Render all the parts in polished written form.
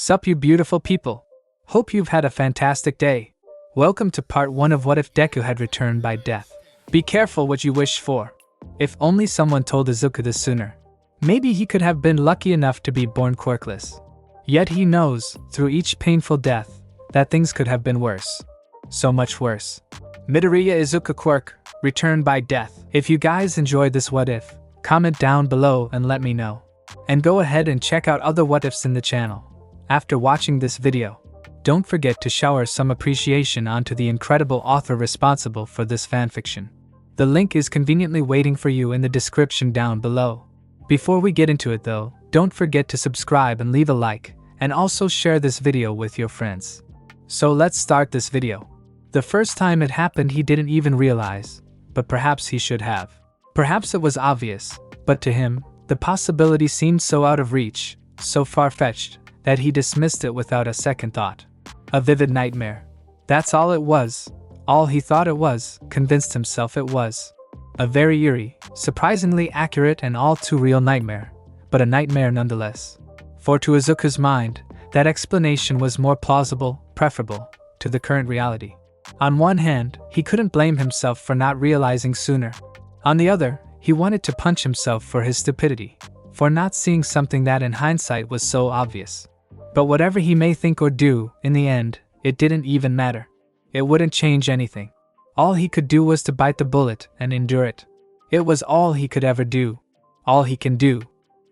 Sup you beautiful people. Hope you've had a fantastic day. Welcome to part 1 of What If Deku Had Returned by Death. Be careful what you wish for. If only someone told Izuku this sooner. Maybe he could have been lucky enough to be born quirkless. Yet he knows, through each painful death, that things could have been worse. So much worse. Midoriya Izuku Quirk, returned by death. If you guys enjoyed this what if, comment down below and let me know. And go ahead and check out other what ifs in the channel. After watching this video, don't forget to shower some appreciation onto the incredible author responsible for this fanfiction. The link is conveniently waiting for you in the description down below. Before we get into it though, don't forget to subscribe and leave a like, and also share this video with your friends. So let's start this video. The first time it happened he didn't even realize, but perhaps he should have. Perhaps it was obvious, but to him, the possibility seemed so out of reach, so far-fetched, that he dismissed it without a second thought. A vivid nightmare. That's all it was. All he thought it was, convinced himself it was. A very eerie, surprisingly accurate and all too real nightmare, but a nightmare nonetheless. For to Izuku's mind, that explanation was more plausible, preferable, to the current reality. On one hand, he couldn't blame himself for not realizing sooner. On the other, he wanted to punch himself for his stupidity, for not seeing something that in hindsight was so obvious. But whatever he may think or do, in the end, it didn't even matter. It wouldn't change anything. All he could do was to bite the bullet and endure it. It was all he could ever do. All he can do.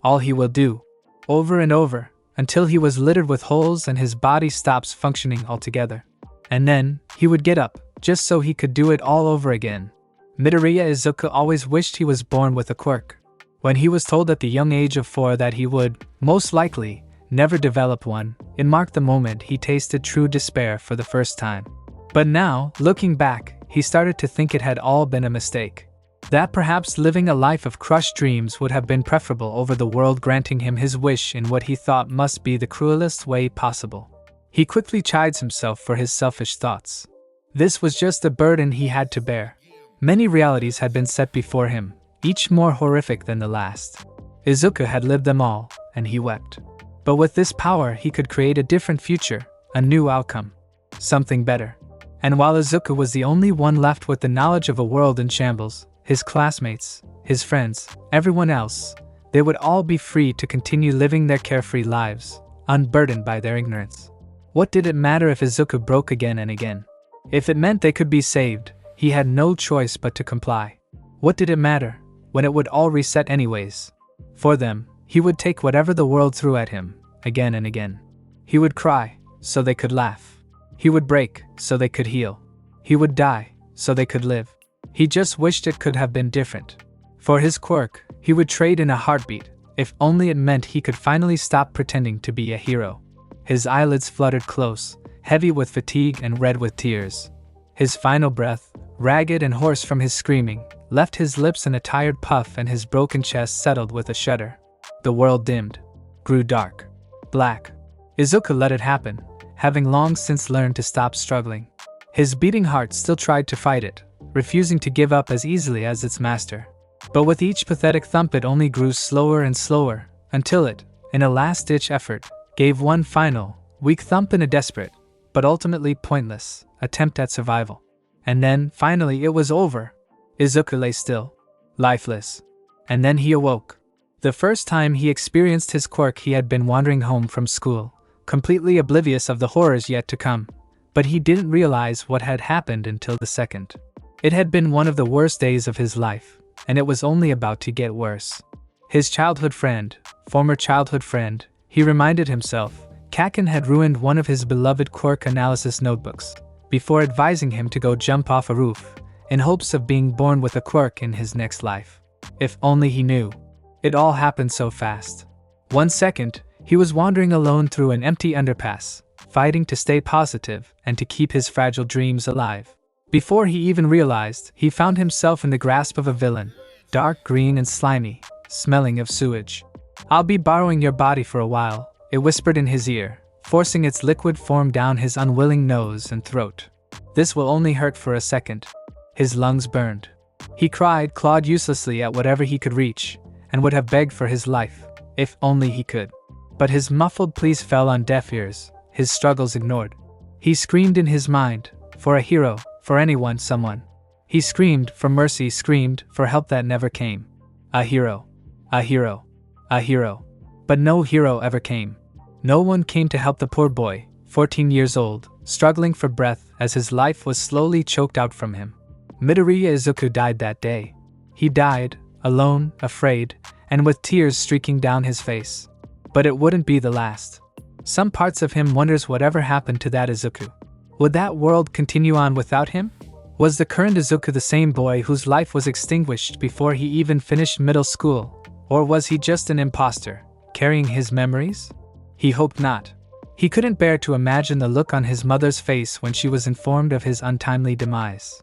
All he will do. Over and over, until he was littered with holes and his body stops functioning altogether. And then, he would get up, just so he could do it all over again. Midoriya Izuku always wished he was born with a quirk. When he was told at the young age of 4 that he would, most likely, never develop one, it marked the moment he tasted true despair for the first time. But now, looking back, he started to think it had all been a mistake. That perhaps living a life of crushed dreams would have been preferable over the world granting him his wish in what he thought must be the cruelest way possible. He quickly chides himself for his selfish thoughts. This was just a burden he had to bear. Many realities had been set before him, each more horrific than the last. Izuku had lived them all, and he wept. But with this power he could create a different future, a new outcome. Something better. And while Izuku was the only one left with the knowledge of a world in shambles, his classmates, his friends, everyone else, they would all be free to continue living their carefree lives, unburdened by their ignorance. What did it matter if Izuku broke again and again? If it meant they could be saved, he had no choice but to comply. What did it matter, when it would all reset anyways? For them, he would take whatever the world threw at him, again and again. He would cry, so they could laugh. He would break, so they could heal. He would die, so they could live. He just wished it could have been different. For his quirk, he would trade in a heartbeat, if only it meant he could finally stop pretending to be a hero. His eyelids fluttered close, heavy with fatigue and red with tears. His final breath, ragged and hoarse from his screaming, left his lips in a tired puff and his broken chest settled with a shudder. The world dimmed, grew dark, black. Izuku let it happen, having long since learned to stop struggling. His beating heart still tried to fight it, refusing to give up as easily as its master. But with each pathetic thump it only grew slower and slower, until it, in a last-ditch effort, gave one final, weak thump in a desperate, but ultimately pointless, attempt at survival. And then, finally, it was over. Izuku lay still, lifeless. And then he awoke. The first time he experienced his quirk he had been wandering home from school, completely oblivious of the horrors yet to come. But he didn't realize what had happened until the second. It had been one of the worst days of his life, and it was only about to get worse. His childhood friend, former childhood friend, he reminded himself, Kaken had ruined one of his beloved quirk analysis notebooks, before advising him to go jump off a roof, in hopes of being born with a quirk in his next life. If only he knew. It all happened so fast. 1 second, he was wandering alone through an empty underpass, fighting to stay positive and to keep his fragile dreams alive. Before he even realized, he found himself in the grasp of a villain, dark green and slimy, smelling of sewage. "I'll be borrowing your body for a while," it whispered in his ear, forcing its liquid form down his unwilling nose and throat. "This will only hurt for a second." His lungs burned. He cried, clawed uselessly at whatever he could reach, and would have begged for his life, if only he could. But his muffled pleas fell on deaf ears, his struggles ignored. He screamed in his mind, for a hero, for anyone, someone. He screamed for mercy, screamed for help that never came. A hero. A hero. A hero. But no hero ever came. No one came to help the poor boy, 14 years old, struggling for breath as his life was slowly choked out from him. Midoriya Izuku died that day. He died, alone, afraid, and with tears streaking down his face. But it wouldn't be the last. Some parts of him wonders whatever happened to that Izuku. Would that world continue on without him? Was the current Izuku the same boy whose life was extinguished before he even finished middle school? Or was he just an imposter, carrying his memories? He hoped not. He couldn't bear to imagine the look on his mother's face when she was informed of his untimely demise.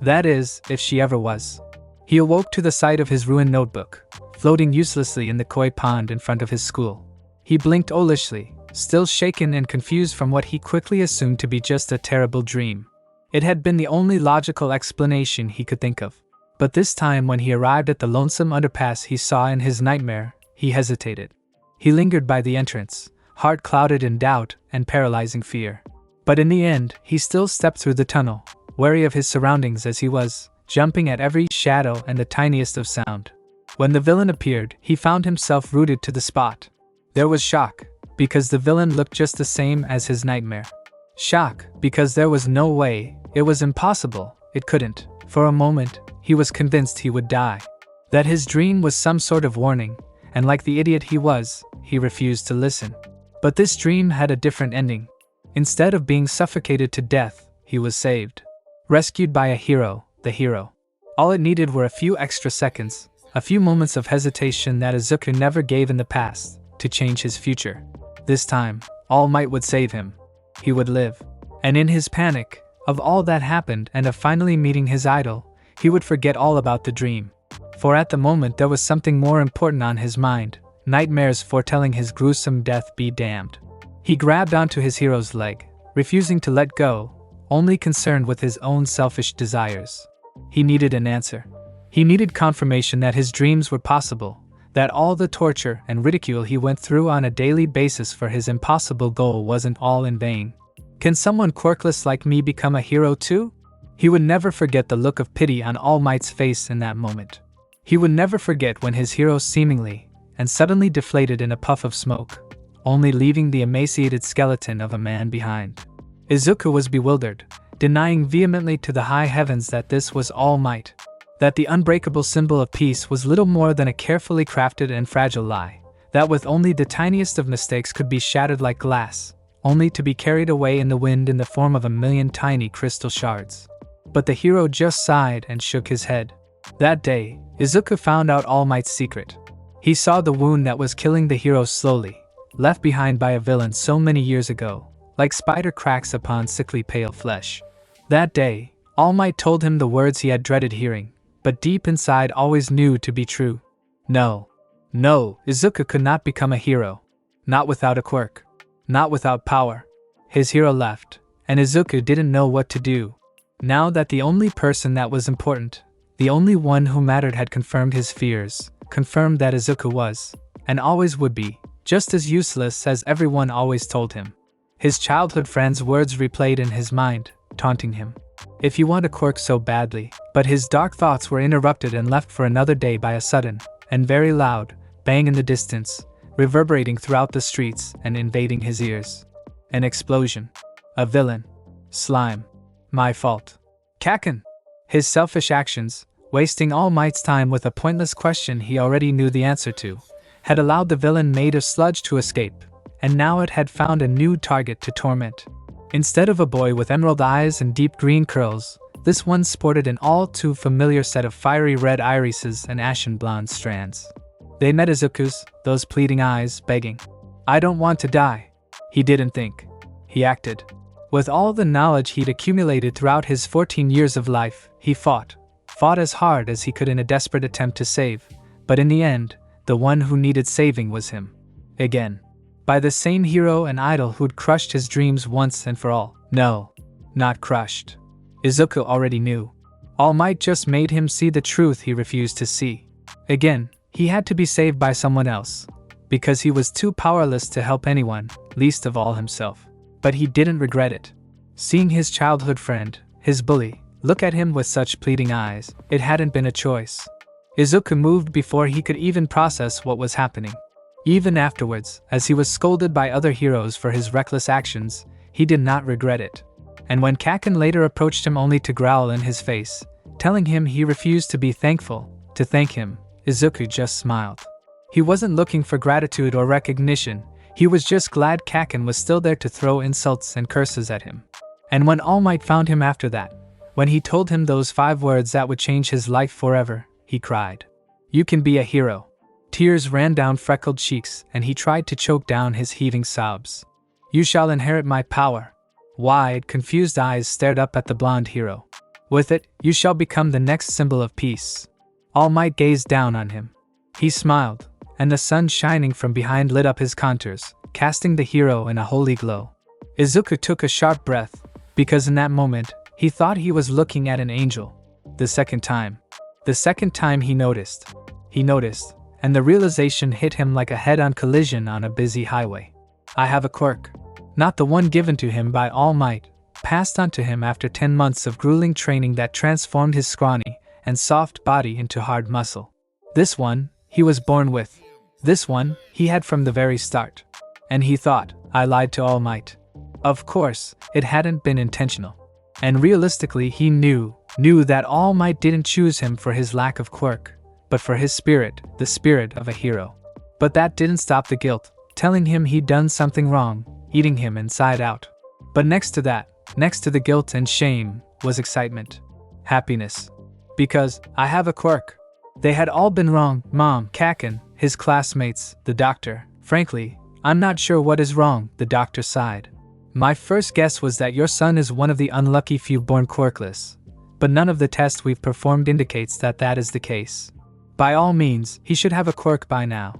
That is, if she ever was. He awoke to the sight of his ruined notebook, floating uselessly in the koi pond in front of his school. He blinked owlishly, still shaken and confused from what he quickly assumed to be just a terrible dream. It had been the only logical explanation he could think of. But this time when he arrived at the lonesome underpass he saw in his nightmare, he hesitated. He lingered by the entrance, heart clouded in doubt and paralyzing fear. But in the end, he still stepped through the tunnel, wary of his surroundings as he was, jumping at every shadow and the tiniest of sound. When the villain appeared, he found himself rooted to the spot. There was shock, because the villain looked just the same as his nightmare. Shock, because there was no way, it was impossible, it couldn't. For a moment, he was convinced he would die. That his dream was some sort of warning, and like the idiot he was, he refused to listen. But this dream had a different ending. Instead of being suffocated to death, he was saved. Rescued by a hero, the hero. All it needed were a few extra seconds, a few moments of hesitation that Izuku never gave in the past, to change his future. This time, All Might would save him. He would live. And in his panic, of all that happened and of finally meeting his idol, he would forget all about the dream. For at the moment there was something more important on his mind, nightmares foretelling his gruesome death be damned. He grabbed onto his hero's leg, refusing to let go, only concerned with his own selfish desires. He needed an answer. He needed confirmation that his dreams were possible, that all the torture and ridicule he went through on a daily basis for his impossible goal wasn't all in vain. Can someone quirkless like me become a hero too? He would never forget the look of pity on All Might's face in that moment. He would never forget when his hero seemingly and suddenly deflated in a puff of smoke, only leaving the emaciated skeleton of a man behind. Izuku was bewildered, denying vehemently to the high heavens that this was All Might, that the unbreakable symbol of peace was little more than a carefully crafted and fragile lie, that with only the tiniest of mistakes could be shattered like glass, only to be carried away in the wind in the form of a million tiny crystal shards. But the hero just sighed and shook his head. That day, Izuku found out All Might's secret. He saw the wound that was killing the hero slowly, left behind by a villain so many years ago, like spider cracks upon sickly pale flesh. That day, All Might told him the words he had dreaded hearing, but deep inside always knew to be true. No, Izuku could not become a hero. Not without a quirk. Not without power. His hero left, and Izuku didn't know what to do. Now that the only person that was important, the only one who mattered had confirmed his fears, confirmed that Izuku was, and always would be, just as useless as everyone always told him. His childhood friend's words replayed in his mind, taunting him. If you want a quirk so badly, but his dark thoughts were interrupted and left for another day by a sudden, and very loud, bang in the distance, reverberating throughout the streets and invading his ears. An explosion. A villain. Slime. My fault. Kaken. His selfish actions, wasting All Might's time with a pointless question he already knew the answer to, had allowed the villain made of sludge to escape, and now it had found a new target to torment. Instead of a boy with emerald eyes and deep green curls, this one sported an all too familiar set of fiery red irises and ashen blonde strands. They met Izuku's, those pleading eyes, begging. I don't want to die. He didn't think. He acted. With all the knowledge he'd accumulated throughout his 14 years of life, he fought as hard as he could in a desperate attempt to save, but in the end, the one who needed saving was him. Again. By the same hero and idol who'd crushed his dreams once and for all. No, not crushed. Izuku already knew. All Might just made him see the truth he refused to see. Again, he had to be saved by someone else. because he was too powerless to help anyone, least of all himself. But he didn't regret it. Seeing his childhood friend, his bully, look at him with such pleading eyes, it hadn't been a choice. Izuku moved before he could even process what was happening. Even afterwards, as he was scolded by other heroes for his reckless actions, he did not regret it. And when Kaken later approached him only to growl in his face, telling him he refused to be thankful, to thank him, Izuku just smiled. He wasn't looking for gratitude or recognition, he was just glad Kaken was still there to throw insults and curses at him. And when All Might found him after that, when he told him those 5 words that would change his life forever, he cried, "You can be a hero." Tears ran down freckled cheeks and he tried to choke down his heaving sobs. "You shall inherit my power." Wide, confused eyes stared up at the blonde hero. "With it, you shall become the next symbol of peace." All Might gazed down on him. He smiled, and the sun shining from behind lit up his contours, casting the hero in a holy glow. Izuku took a sharp breath, because in that moment, he thought he was looking at an angel. The second time he noticed, and the realization hit him like a head-on collision on a busy highway. I have a quirk. Not the one given to him by All Might, passed on to him after 10 months of grueling training that transformed his scrawny and soft body into hard muscle. This one, he was born with. This one, he had from the very start. And he thought, I lied to All Might. Of course, it hadn't been intentional. And realistically he knew that All Might didn't choose him for his lack of quirk, but for his spirit, the spirit of a hero. But that didn't stop the guilt, telling him he'd done something wrong, eating him inside out. But next to the guilt and shame, was excitement. Happiness. Because, I have a quirk. They had all been wrong, Mom, Kaken, his classmates, the doctor. Frankly, I'm not sure what is wrong, the doctor sighed. My first guess was that your son is one of the unlucky few born quirkless. But none of the tests we've performed indicates that that is the case. By all means, he should have a quirk by now.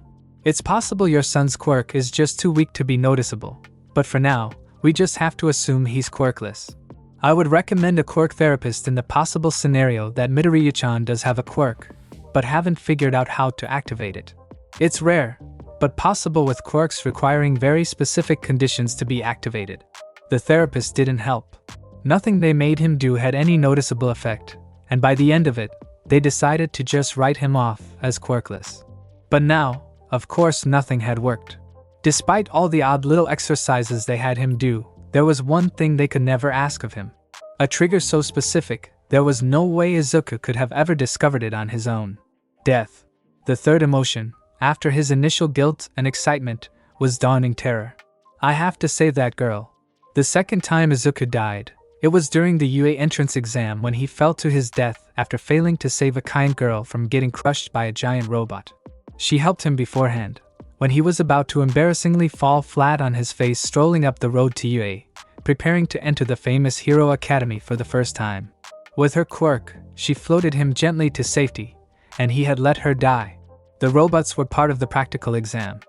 It's possible your son's quirk is just too weak to be noticeable, but for now, we just have to assume he's quirkless. I would recommend a quirk therapist in the possible scenario that Midoriya-chan does have a quirk, but haven't figured out how to activate it. It's rare, but possible with quirks requiring very specific conditions to be activated. The therapist didn't help. Nothing they made him do had any noticeable effect, and by the end of it, they decided to just write him off as quirkless. But now, of course, nothing had worked. Despite all the odd little exercises they had him do, there was one thing they could never ask of him. A trigger so specific, there was no way Izuku could have ever discovered it on his own. Death. The third emotion, after his initial guilt and excitement, was dawning terror. I have to save that girl. The second time Izuku died, it was during the UA entrance exam when he fell to his death after failing to save a kind girl from getting crushed by a giant robot. She helped him beforehand, when he was about to embarrassingly fall flat on his face strolling up the road to UA, preparing to enter the famous Hero Academy for the first time. With her quirk, she floated him gently to safety, and he had let her die. The robots were part of the practical exam.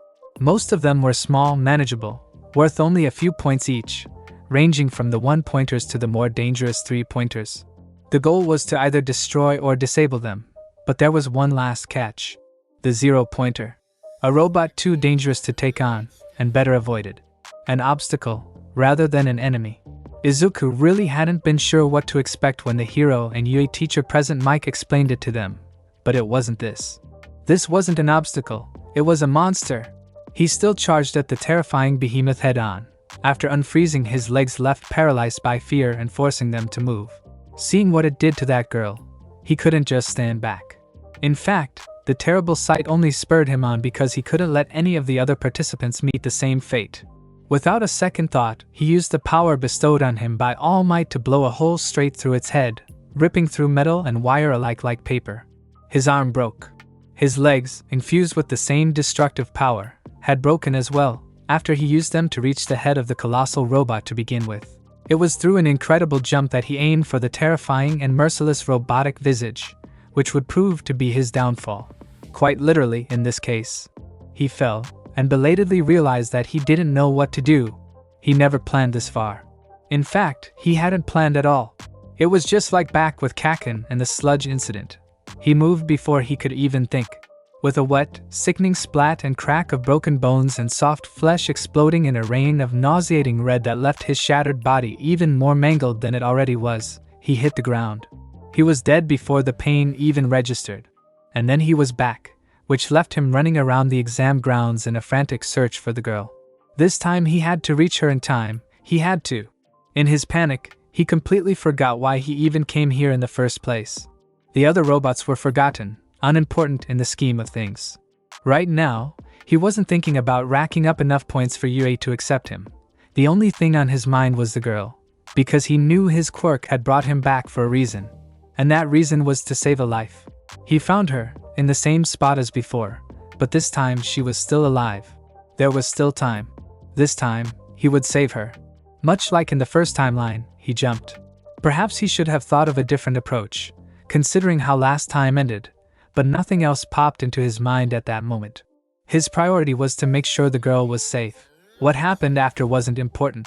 Most of them were small, manageable, worth only a few points each, ranging from the 1-pointers to the more dangerous 3-pointers. The goal was to either destroy or disable them, but there was one last catch. The 0-pointer. A robot too dangerous to take on, and better avoided. An obstacle, rather than an enemy. Izuku really hadn't been sure what to expect when the hero and UA teacher present Mike explained it to them, but it wasn't this. This wasn't an obstacle, it was a monster. He still charged at the terrifying behemoth head-on, after unfreezing his legs left paralyzed by fear and forcing them to move. Seeing what it did to that girl, he couldn't just stand back. In fact, the terrible sight only spurred him on because he couldn't let any of the other participants meet the same fate. Without a second thought, he used the power bestowed on him by All Might to blow a hole straight through its head, ripping through metal and wire alike like paper. His arm broke. His legs, infused with the same destructive power, had broken as well, after he used them to reach the head of the colossal robot to begin with. It was through an incredible jump that he aimed for the terrifying and merciless robotic visage, which would prove to be his downfall. Quite literally in this case. He fell, and belatedly realized that he didn't know what to do. He never planned this far. In fact, he hadn't planned at all. It was just like back with Kaken and the sludge incident. He moved before he could even think. with a wet, sickening splat and crack of broken bones and soft flesh exploding in a rain of nauseating red that left his shattered body even more mangled than it already was. He hit the ground. He was dead before the pain even registered. And then he was back, which left him running around the exam grounds in a frantic search for the girl. This time he had to reach her in time. He had to. In his panic, he completely forgot why he even came here in the first place. The other robots were forgotten, unimportant in the scheme of things. Right now, he wasn't thinking about racking up enough points for UA to accept him. The only thing on his mind was the girl, because he knew his quirk had brought him back for a reason, and that reason was to save a life. He found her, in the same spot as before, but this time she was still alive. There was still time. This time, he would save her. Much like in the first timeline, he jumped. Perhaps he should have thought of a different approach, considering how last time ended, but nothing else popped into his mind at that moment. His priority was to make sure the girl was safe. What happened after wasn't important.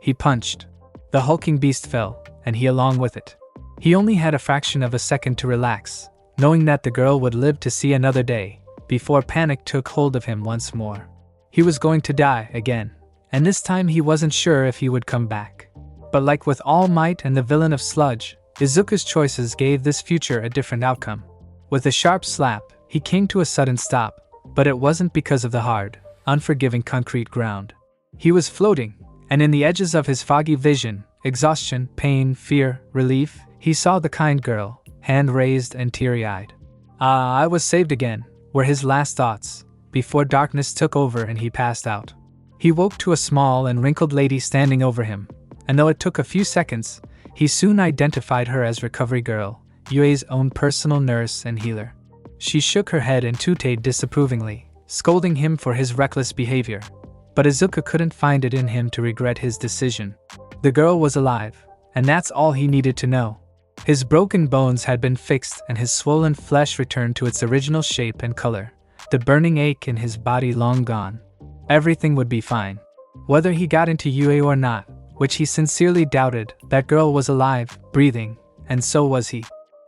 He punched. The hulking beast fell, and he along with it. He only had a fraction of a second to relax, knowing that the girl would live to see another day, before panic took hold of him once more. He was going to die again, and this time he wasn't sure if he would come back. But like with All Might and the villain of Sludge, Izuku's choices gave this future a different outcome. With a sharp slap, he came to a sudden stop, but it wasn't because of the hard, unforgiving concrete ground. He was floating, and in the edges of his foggy vision, exhaustion, pain, fear, relief, he saw the kind girl, hand raised and teary-eyed. I was saved again, were his last thoughts, before darkness took over and he passed out. He woke to a small and wrinkled lady standing over him, and though it took a few seconds, he soon identified her as Recovery Girl, Yue's own personal nurse and healer. She shook her head and tooted disapprovingly, scolding him for his reckless behavior. But Izuku couldn't find it in him to regret his decision. The girl was alive, and that's all he needed to know. His broken bones had been fixed and his swollen flesh returned to its original shape and color, the burning ache in his body long gone. Everything would be fine. Whether he got into UA or not, which he sincerely doubted, that girl was alive, breathing, and so was he.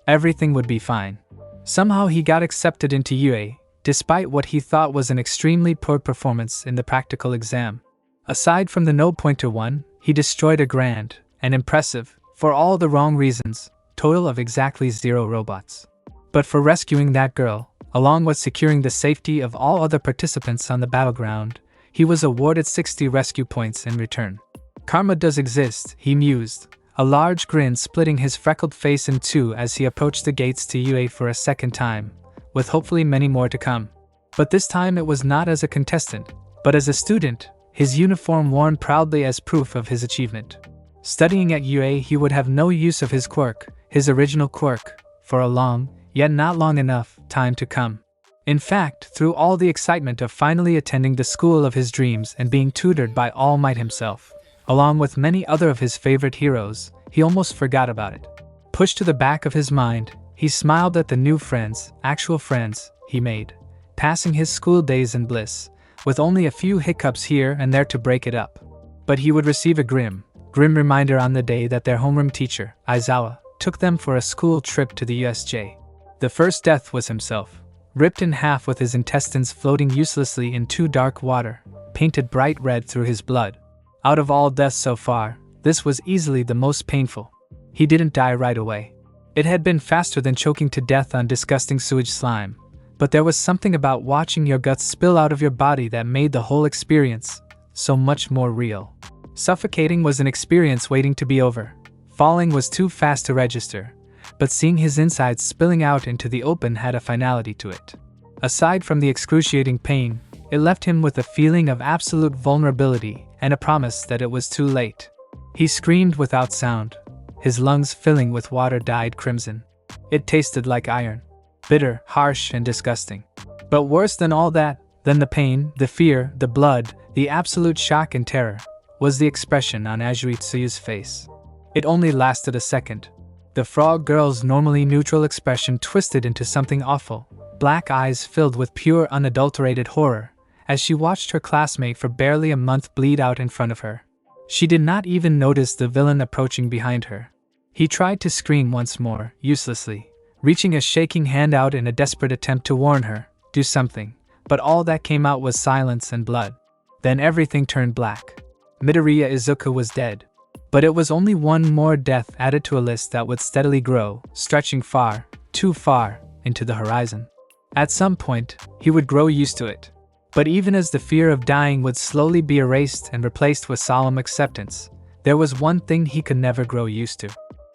Everything would be fine. Somehow he got accepted into UA, despite what he thought was an extremely poor performance in the practical exam. Aside from the no-pointer one, he destroyed a grand, and impressive, for all the wrong reasons, total of exactly 0 robots. But for rescuing that girl, along with securing the safety of all other participants on the battleground, he was awarded 60 rescue points in return. Karma does exist, he mused, a large grin splitting his freckled face in two as he approached the gates to UA for a second time, with hopefully many more to come. But this time it was not as a contestant, but as a student, his uniform worn proudly as proof of his achievement. Studying at UA, he would have no use of his quirk, his original quirk, for a long, yet not long enough, time to come. In fact, through all the excitement of finally attending the school of his dreams and being tutored by All Might himself, along with many other of his favorite heroes, he almost forgot about it. Pushed to the back of his mind, he smiled at the new friends, actual friends, he made, passing his school days in bliss, with only a few hiccups here and there to break it up. But he would receive a grim reminder on the day that their homeroom teacher, Aizawa, took them for a school trip to the USJ. The first death was himself, ripped in half with his intestines floating uselessly in too dark water, painted bright red through his blood. Out of all deaths so far, this was easily the most painful. He didn't die right away. It had been faster than choking to death on disgusting sewage slime, but there was something about watching your guts spill out of your body that made the whole experience so much more real. Suffocating was an experience waiting to be over. Falling was too fast to register, but seeing his insides spilling out into the open had a finality to it. Aside from the excruciating pain, it left him with a feeling of absolute vulnerability and a promise that it was too late. He screamed without sound, his lungs filling with water dyed crimson. It tasted like iron, bitter, harsh, and disgusting. But worse than all that, than the pain, the fear, the blood, the absolute shock and terror, was the expression on Azuritsu's face. It only lasted a second. The frog girl's normally neutral expression twisted into something awful, black eyes filled with pure unadulterated horror, as she watched her classmate for barely a month bleed out in front of her. She did not even notice the villain approaching behind her. He tried to scream once more, uselessly, reaching a shaking hand out in a desperate attempt to warn her, do something, but all that came out was silence and blood. Then everything turned black. Midoriya Izuku was dead. But it was only one more death added to a list that would steadily grow, stretching far, too far, into the horizon. At some point, he would grow used to it. But even as the fear of dying would slowly be erased and replaced with solemn acceptance, there was one thing he could never grow used to.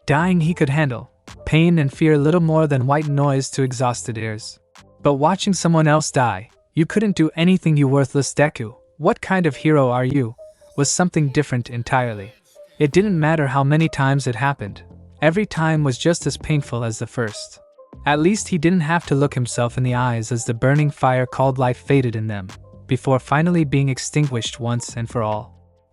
Dying he could handle, pain and fear little more than white noise to exhausted ears. But watching someone else die, you couldn't do anything, you worthless Deku. What kind of hero are you? Was something different entirely. It didn't matter how many times it happened. Every time was just as painful as the first. At least he didn't have to look himself in the eyes as the burning fire called life faded in them, before finally being extinguished once and for all.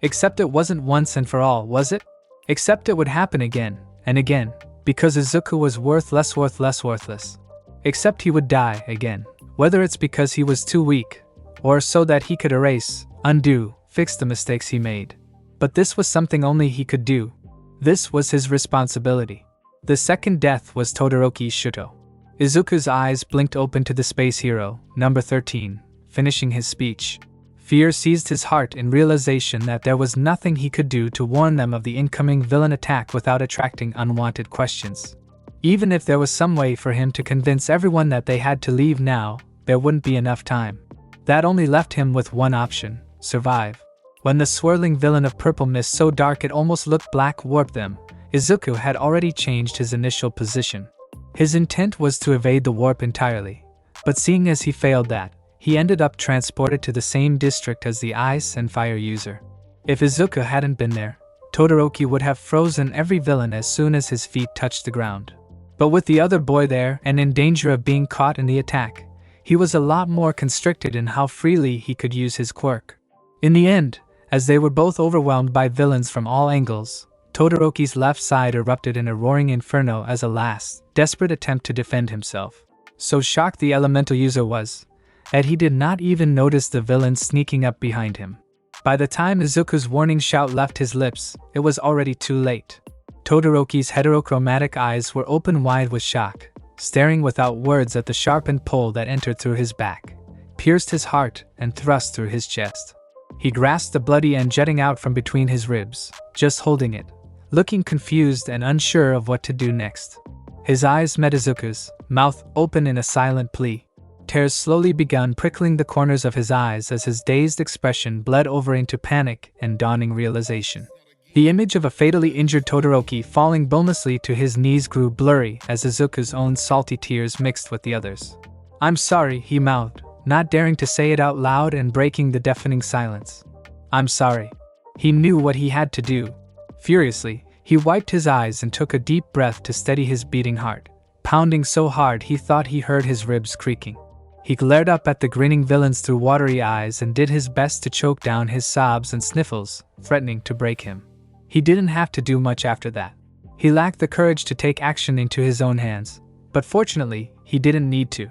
Except it wasn't once and for all, was it? Except it would happen again, and again, because Izuku was worthless. Except he would die again, whether it's because he was too weak, or so that he could erase, undo, fix the mistakes he made. But this was something only he could do. This was his responsibility. The second death was Todoroki Shuto. Izuku's eyes blinked open to the space hero, number 13, finishing his speech. Fear seized his heart in realization that there was nothing he could do to warn them of the incoming villain attack without attracting unwanted questions. Even if there was some way for him to convince everyone that they had to leave now, there wouldn't be enough time. That only left him with one option: survive. When the swirling villain of purple mist so dark it almost looked black warped them, Izuku had already changed his initial position. His intent was to evade the warp entirely, but seeing as he failed that, he ended up transported to the same district as the ice and fire user. If Izuku hadn't been there, Todoroki would have frozen every villain as soon as his feet touched the ground. But with the other boy there and in danger of being caught in the attack, he was a lot more constricted in how freely he could use his quirk. In the end, as they were both overwhelmed by villains from all angles, Todoroki's left side erupted in a roaring inferno as a last, desperate attempt to defend himself. So shocked the elemental user was, that he did not even notice the villain sneaking up behind him. By the time Izuku's warning shout left his lips, it was already too late. Todoroki's heterochromatic eyes were open wide with shock, staring without words at the sharpened pole that entered through his back, pierced his heart, and thrust through his chest. He grasped the bloody end jutting out from between his ribs, just holding it, looking confused and unsure of what to do next. His eyes met Izuku's, mouth open in a silent plea. Tears slowly began prickling the corners of his eyes as his dazed expression bled over into panic and dawning realization. The image of a fatally injured Todoroki falling bonelessly to his knees grew blurry as Izuku's own salty tears mixed with the others. "I'm sorry," he mouthed, not daring to say it out loud and breaking the deafening silence. "I'm sorry." He knew what he had to do. Furiously, he wiped his eyes and took a deep breath to steady his beating heart, pounding so hard he thought he heard his ribs creaking. He glared up at the grinning villains through watery eyes and did his best to choke down his sobs and sniffles, threatening to break him. He didn't have to do much after that. He lacked the courage to take action into his own hands, but fortunately, he didn't need to.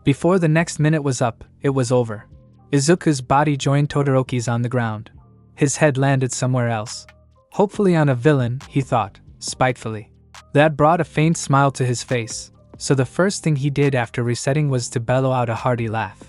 Before the next minute was up, it was over. Izuku's body joined Todoroki's on the ground. His head landed somewhere else. Hopefully on a villain, he thought, spitefully. That brought a faint smile to his face, so the first thing he did after resetting was to bellow out a hearty laugh.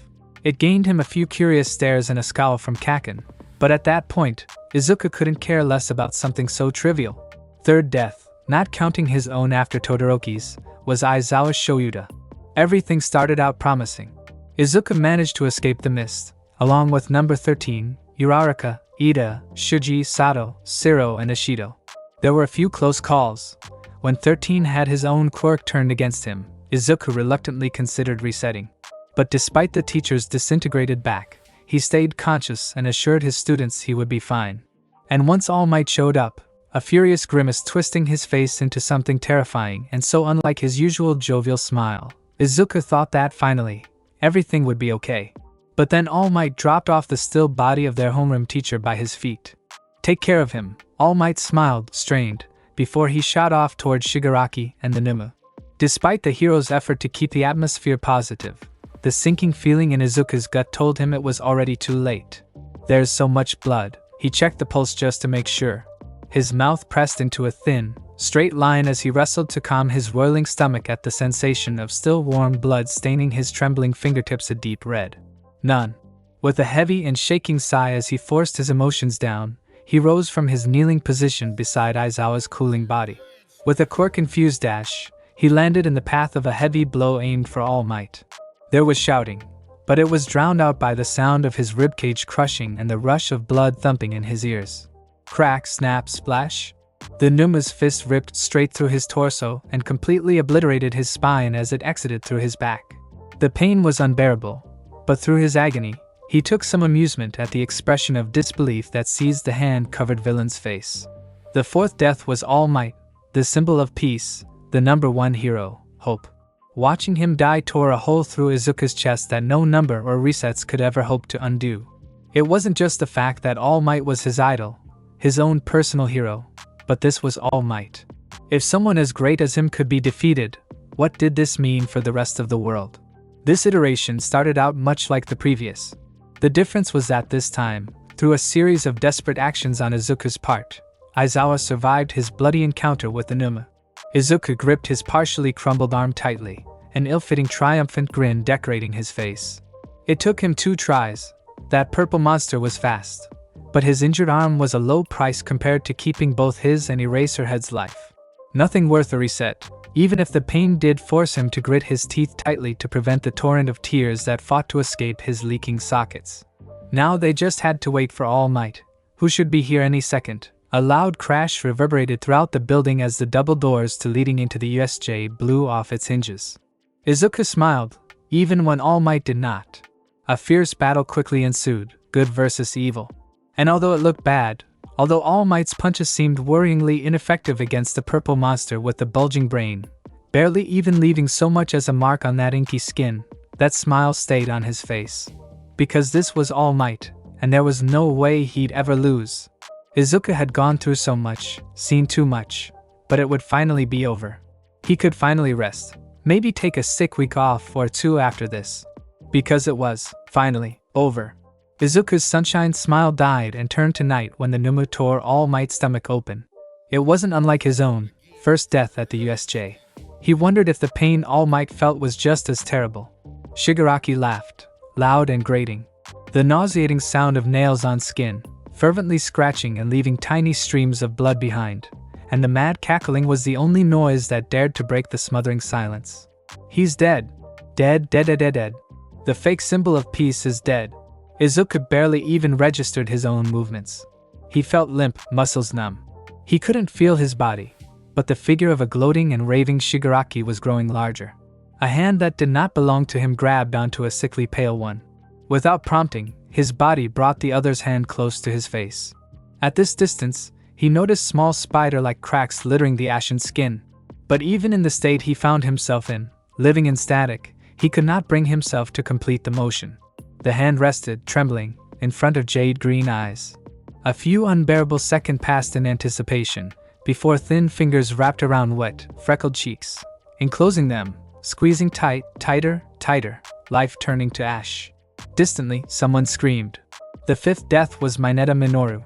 It gained him a few curious stares and a scowl from Kaken, but at that point, Izuku couldn't care less about something so trivial. Third death, not counting his own after Todoroki's, was Aizawa Shoyuta. Everything started out promising. Izuku managed to escape the mist, along with number 13, Uraraka, Ida, Shuji, Sato, Siro, and Ishido. There were a few close calls. When 13 had his own quirk turned against him, Izuku reluctantly considered resetting. But despite the teacher's disintegrated back, he stayed conscious and assured his students he would be fine. And once All Might showed up, a furious grimace twisting his face into something terrifying and so unlike his usual jovial smile, Izuku thought that finally, everything would be okay. But then All Might dropped off the still body of their homeroom teacher by his feet. "Take care of him," All Might smiled, strained, before he shot off towards Shigaraki and the Numu. Despite the hero's effort to keep the atmosphere positive, the sinking feeling in Izuku's gut told him it was already too late. There's so much blood. He checked the pulse just to make sure. his mouth pressed into a thin, straight line as he wrestled to calm his roiling stomach at the sensation of still warm blood staining his trembling fingertips a deep red. None. With a heavy and shaking sigh as he forced his emotions down, he rose from his kneeling position beside Aizawa's cooling body. With a quirk-infused dash, he landed in the path of a heavy blow aimed for All Might. There was shouting, but it was drowned out by the sound of his ribcage crushing and the rush of blood thumping in his ears. Crack, snap, splash. The Numa's fist ripped straight through his torso and completely obliterated his spine as it exited through his back. The pain was unbearable, but through his agony, he took some amusement at the expression of disbelief that seized the hand-covered villain's face. The fourth death was All Might, the symbol of peace, the number one hero, hope. Watching him die tore a hole through Izuku's chest that no number or resets could ever hope to undo. It wasn't just the fact that All Might was his idol, his own personal hero, but this was All Might. If someone as great as him could be defeated, what did this mean for the rest of the world? This iteration started out much like the previous. The difference was that this time, through a series of desperate actions on Izuku's part, Aizawa survived his bloody encounter with the Numa. Izuku gripped his partially crumbled arm tightly, an ill-fitting triumphant grin decorating his face. It took him 2 tries. That purple monster was fast, but his injured arm was a low price compared to keeping both his and Eraserhead's life. Nothing worth a reset, even if the pain did force him to grit his teeth tightly to prevent the torrent of tears that fought to escape his leaking sockets. Now they just had to wait for All Might, who should be here any second. A loud crash reverberated throughout the building as the double doors to leading into the USJ blew off its hinges. Izuku smiled, even when All Might did not. A fierce battle quickly ensued, good versus evil. And although it looked bad, although All Might's punches seemed worryingly ineffective against the purple monster with the bulging brain, barely even leaving so much as a mark on that inky skin, that smile stayed on his face. Because this was All Might, and there was no way he'd ever lose. Izuku had gone through so much, seen too much, but it would finally be over. He could finally rest, maybe take a sick week off or 2 after this. Because it was, finally, over. Izuku's sunshine smile died and turned to night when the Numa tore All Might's stomach open. It wasn't unlike his own first death at the USJ. He wondered if the pain All Might felt was just as terrible. Shigaraki laughed, loud and grating. The nauseating sound of nails on skin, fervently scratching and leaving tiny streams of blood behind, and the mad cackling was the only noise that dared to break the smothering silence. He's dead. Dead, dead, dead, dead, dead. The fake symbol of peace is dead. Izuku barely even registered his own movements. He felt limp, muscles numb. He couldn't feel his body, but the figure of a gloating and raving Shigaraki was growing larger. A hand that did not belong to him grabbed onto a sickly pale one. Without prompting, his body brought the other's hand close to his face. At this distance, he noticed small spider-like cracks littering the ashen skin. But even in the state he found himself in, living in static, he could not bring himself to complete the motion. The hand rested, trembling, in front of jade-green eyes. A few unbearable seconds passed in anticipation, before thin fingers wrapped around wet, freckled cheeks, enclosing them, squeezing tight, tighter, tighter, life turning to ash. Distantly, someone screamed. The 5th death was Mineta Minoru.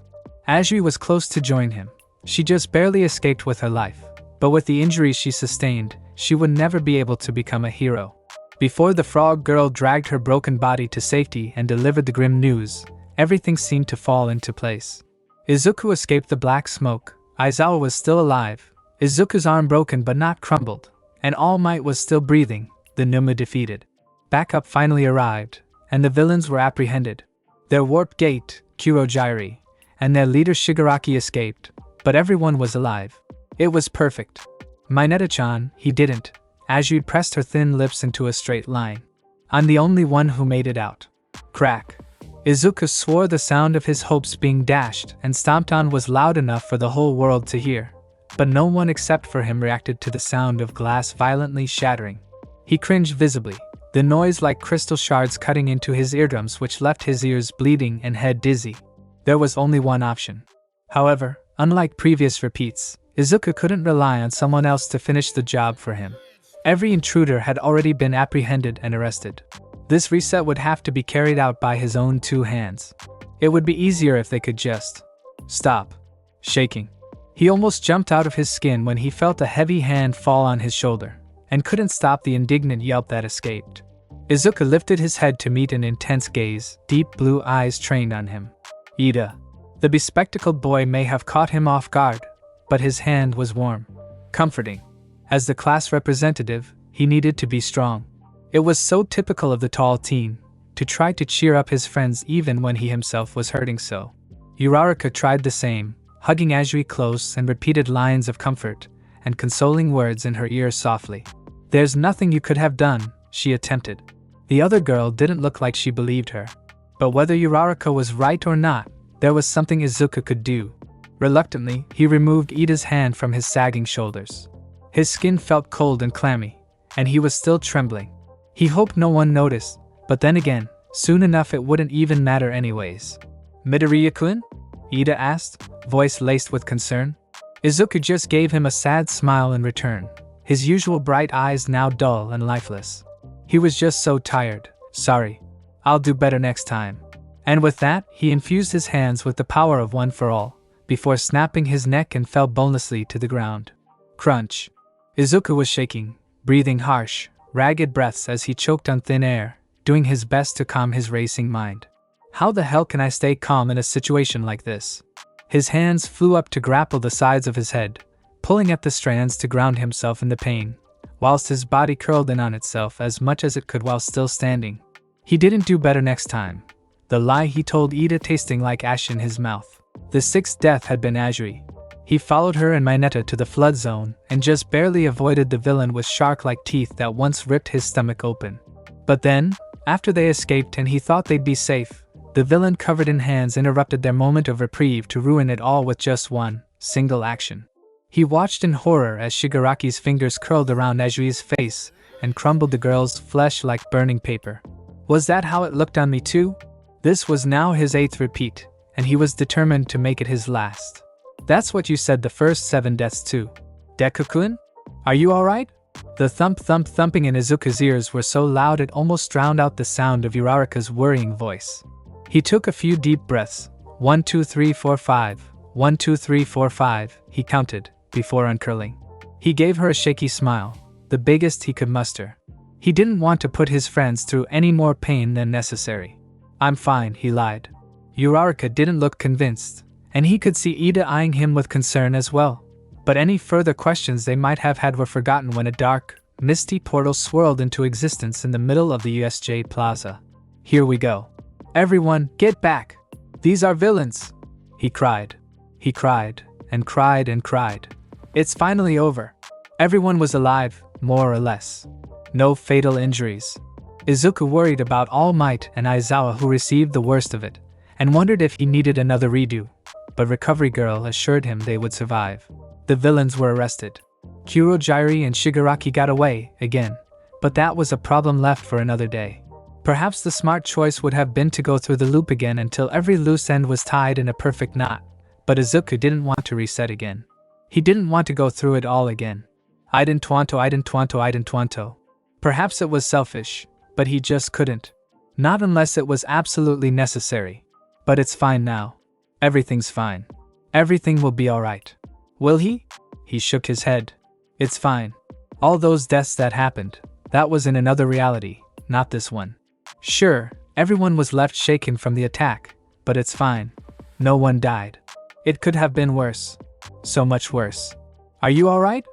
Ajiri was close to join him. She just barely escaped with her life, but with the injuries she sustained, she would never be able to become a hero. Before the frog girl dragged her broken body to safety and delivered the grim news, everything seemed to fall into place. Izuku escaped the black smoke. Aizawa was still alive, Izuku's arm broken but not crumbled, and All Might was still breathing, the Numa defeated. Backup finally arrived, and the villains were apprehended. Their warped gate, Kurojiri, and their leader Shigaraki escaped, but everyone was alive. It was perfect. Mineta-chan, he didn't. Ajiri pressed her thin lips into a straight line. I'm the only one who made it out. Crack. Izuku swore the sound of his hopes being dashed and stomped on was loud enough for the whole world to hear, but no one except for him reacted to the sound of glass violently shattering. He cringed visibly, the noise like crystal shards cutting into his eardrums which left his ears bleeding and head dizzy. There was only one option. However, unlike previous repeats, Izuku couldn't rely on someone else to finish the job for him. Every intruder had already been apprehended and arrested. This reset would have to be carried out by his own 2 hands. It would be easier if they could just stop shaking. He almost jumped out of his skin when he felt a heavy hand fall on his shoulder, and couldn't stop the indignant yelp that escaped. Izuku lifted his head to meet an intense gaze, deep blue eyes trained on him. Ida. The bespectacled boy may have caught him off guard, but his hand was warm, comforting. As the class representative, he needed to be strong. It was so typical of the tall teen, to try to cheer up his friends even when he himself was hurting so. Uraraka tried the same, hugging Azui close and repeated lines of comfort and consoling words in her ear softly. "There's nothing you could have done," she attempted. The other girl didn't look like she believed her. But whether Uraraka was right or not, there was something Izuku could do. Reluctantly, he removed Ida's hand from his sagging shoulders. His skin felt cold and clammy, and he was still trembling. He hoped no one noticed, but then again, soon enough it wouldn't even matter anyways. "Midoriya-kun?" Ida asked, voice laced with concern. Izuku just gave him a sad smile in return, his usual bright eyes now dull and lifeless. He was just so tired. "Sorry. I'll do better next time." And with that, he infused his hands with the power of one for all, before snapping his neck and fell bonelessly to the ground. Crunch. Izuku was shaking, breathing harsh, ragged breaths as he choked on thin air, doing his best to calm his racing mind. How the hell can I stay calm in a situation like this? His hands flew up to grapple the sides of his head, pulling at the strands to ground himself in the pain, whilst his body curled in on itself as much as it could while still standing. He didn't do better next time. The lie he told Ida tasting like ash in his mouth. The sixth death had been Azui. He followed her and Mineta to the flood zone and just barely avoided the villain with shark-like teeth that once ripped his stomach open. But then, after they escaped and he thought they'd be safe, the villain covered in hands interrupted their moment of reprieve to ruin it all with just one single action. He watched in horror as Shigaraki's fingers curled around Azui's face and crumbled the girl's flesh like burning paper. Was that how it looked on me too? This was now his 8th repeat, and he was determined to make it his last. "That's what you said the first 7 deaths too. Deku-kun? Are you alright?" The thumping in Izuku's ears were so loud it almost drowned out the sound of Uraraka's worrying voice. He took a few deep breaths. 1, 2, 3, 4, 5. 1, 2, 3, 4, 5, he counted, before uncurling. He gave her a shaky smile, the biggest he could muster. He didn't want to put his friends through any more pain than necessary. "I'm fine," he lied. Uraraka didn't look convinced, and he could see Ida eyeing him with concern as well. But any further questions they might have had were forgotten when a dark, misty portal swirled into existence in the middle of the USJ Plaza. "Here we go. Everyone, get back! These are villains!" He cried. He cried, and cried and cried. It's finally over. Everyone was alive, more or less. No fatal injuries. Izuku worried about All Might and Aizawa, who received the worst of it, and wondered if he needed another redo, but Recovery Girl assured him they would survive. The villains were arrested. Kurojairi and Shigaraki got away, again, but that was a problem left for another day. Perhaps the smart choice would have been to go through the loop again until every loose end was tied in a perfect knot, but Izuku didn't want to reset again. He didn't want to go through it all again. I didn't want to. Perhaps it was selfish, but he just couldn't. Not unless it was absolutely necessary. But it's fine now. Everything's fine. Everything will be alright. Will he? He shook his head. It's fine. All those deaths that happened, that was in another reality, not this one. Sure, everyone was left shaken from the attack, but it's fine. No one died. It could have been worse. So much worse. Are you alright?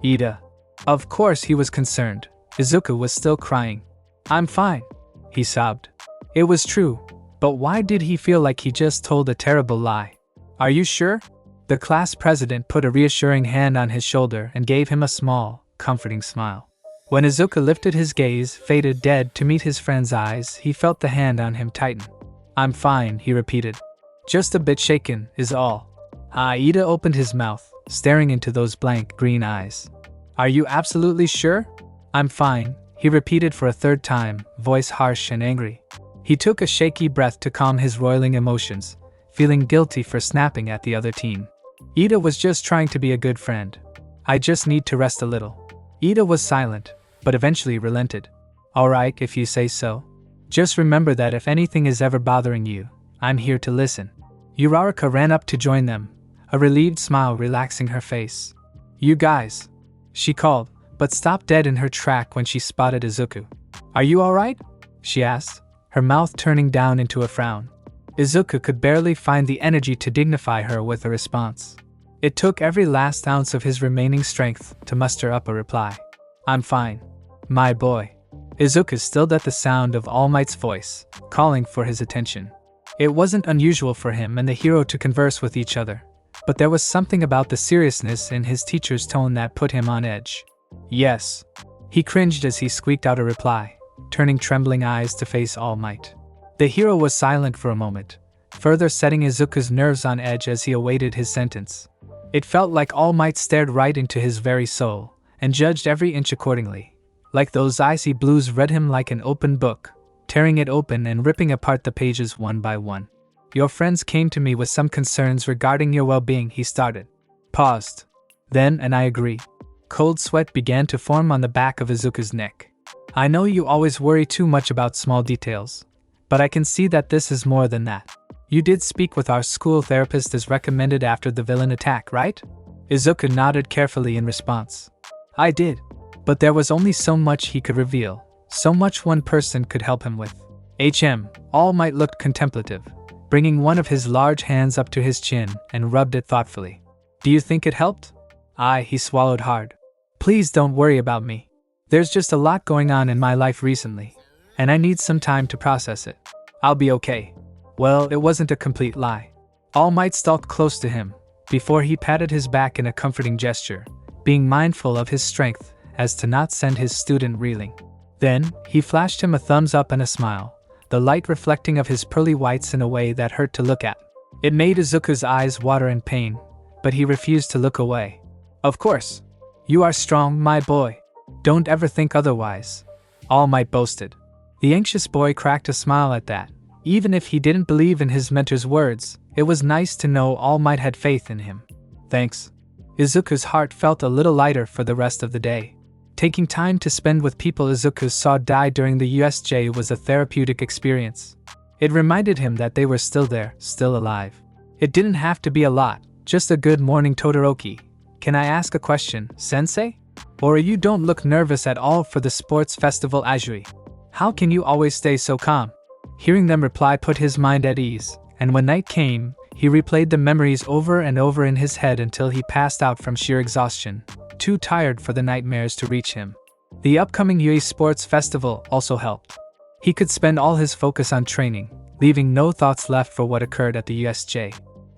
Ida. Of course he was concerned. Izuku was still crying. I'm fine, he sobbed. It was true, but why did he feel like he just told a terrible lie? Are you sure? The class president put a reassuring hand on his shoulder and gave him a small, comforting smile. When Izuku lifted his gaze, faded dead to meet his friend's eyes, he felt the hand on him tighten. I'm fine, he repeated. Just a bit shaken, is all. Ida opened his mouth, staring into those blank green eyes. Are you absolutely sure? I'm fine, he repeated for a third time, voice harsh and angry. He took a shaky breath to calm his roiling emotions, feeling guilty for snapping at the other teen. Ida was just trying to be a good friend. I just need to rest a little. Ida was silent, but eventually relented. Alright, if you say so. Just remember that if anything is ever bothering you, I'm here to listen. Uraraka ran up to join them, a relieved smile relaxing her face. "You guys," she called, but stopped dead in her track when she spotted Izuku. "Are you alright?" she asked, her mouth turning down into a frown. Izuku could barely find the energy to dignify her with a response. It took every last ounce of his remaining strength to muster up a reply. "I'm fine, my boy." Izuku stilled at the sound of All Might's voice, calling for his attention. It wasn't unusual for him and the hero to converse with each other, but there was something about the seriousness in his teacher's tone that put him on edge. "Yes." He cringed as he squeaked out a reply, turning trembling eyes to face All Might. The hero was silent for a moment, further setting Izuku's nerves on edge as he awaited his sentence. It felt like All Might stared right into his very soul, and judged every inch accordingly. Like those icy blues read him like an open book, tearing it open and ripping apart the pages one by one. "Your friends came to me with some concerns regarding your well-being," he started. Paused. "Then, and I agree." Cold sweat began to form on the back of Izuku's neck. "I know you always worry too much about small details, but I can see that this is more than that. You did speak with our school therapist as recommended after the villain attack, right?" Izuku nodded carefully in response. "I did. But there was only so much he could reveal, so much one person could help him with." All Might looked contemplative, bringing one of his large hands up to his chin and rubbed it thoughtfully. "Do you think it helped?" He swallowed hard. "Please don't worry about me. There's just a lot going on in my life recently, and I need some time to process it. I'll be okay." Well, it wasn't a complete lie. All Might stalked close to him, before he patted his back in a comforting gesture, being mindful of his strength as to not send his student reeling. Then, he flashed him a thumbs up and a smile, the light reflecting of his pearly whites in a way that hurt to look at. It made Izuku's eyes water in pain, but he refused to look away. "Of course. You are strong, my boy. Don't ever think otherwise," All Might boasted. The anxious boy cracked a smile at that. Even if he didn't believe in his mentor's words, it was nice to know All Might had faith in him. "Thanks." Izuku's heart felt a little lighter for the rest of the day. Taking time to spend with people Izuku saw die during the USJ was a therapeutic experience. It reminded him that they were still there, still alive. It didn't have to be a lot, just a good morning Todoroki. "Can I ask a question, sensei? Or you don't look nervous at all for the sports festival Azui. How can you always stay so calm?" Hearing them reply put his mind at ease, and when night came, he replayed the memories over and over in his head until he passed out from sheer exhaustion, too tired for the nightmares to reach him. The upcoming UE Sports Festival also helped. He could spend all his focus on training, leaving no thoughts left for what occurred at the USJ.